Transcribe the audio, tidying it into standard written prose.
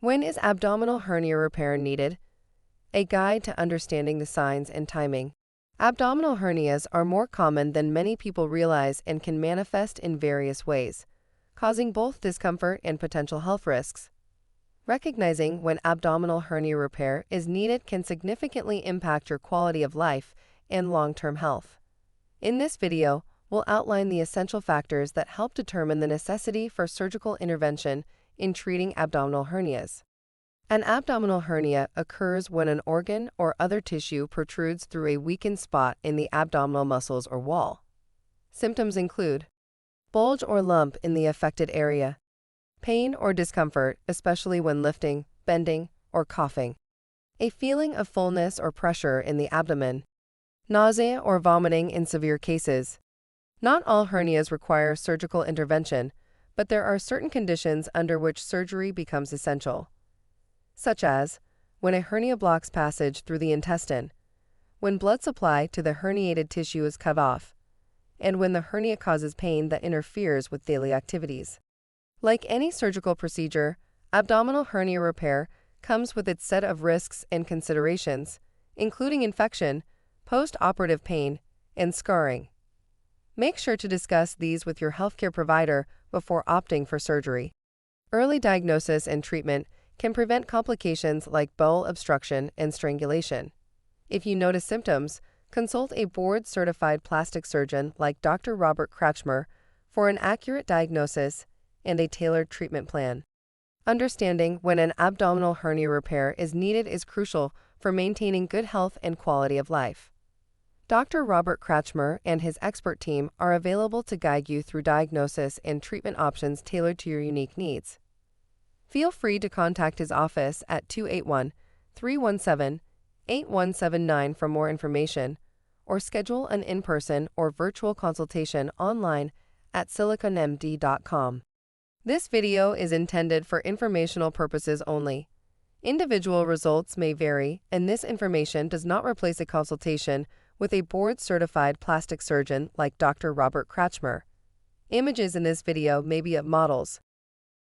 When is abdominal hernia repair needed? A guide to understanding the signs and timing. Abdominal hernias are more common than many people realize and can manifest in various ways, causing both discomfort and potential health risks. Recognizing when abdominal hernia repair is needed can significantly impact your quality of life and long-term health. In this video, we'll outline the essential factors that help determine the necessity for surgical intervention in treating abdominal hernias. An abdominal hernia occurs when an organ or other tissue protrudes through a weakened spot in the abdominal muscles or wall. Symptoms include bulge or lump in the affected area, pain or discomfort, especially when lifting, bending, or coughing, a feeling of fullness or pressure in the abdomen, nausea or vomiting in severe cases. Not all hernias require surgical intervention, but there are certain conditions under which surgery becomes essential, such as when a hernia blocks passage through the intestine, when blood supply to the herniated tissue is cut off, and when the hernia causes pain that interferes with daily activities. Like any surgical procedure, abdominal hernia repair comes with its set of risks and considerations, including infection, post-operative pain, and scarring. Make sure to discuss these with your healthcare provider before opting for surgery. Early diagnosis and treatment can prevent complications like bowel obstruction and strangulation. If you notice symptoms, consult a board-certified plastic surgeon like Dr. Robert Kratschmer for an accurate diagnosis and a tailored treatment plan. Understanding when an abdominal hernia repair is needed is crucial for maintaining good health and quality of life. Dr. Robert Kratschmer and his expert team are available to guide you through diagnosis and treatment options tailored to your unique needs. Feel free to contact his office at 281-317-8179 for more information, or schedule an in-person or virtual consultation online at siliconmd.com. This video is intended for informational purposes only. Individual results may vary, and this information does not replace a consultation with a board-certified plastic surgeon like Dr. Robert Kratschmer. Images in this video may be of models,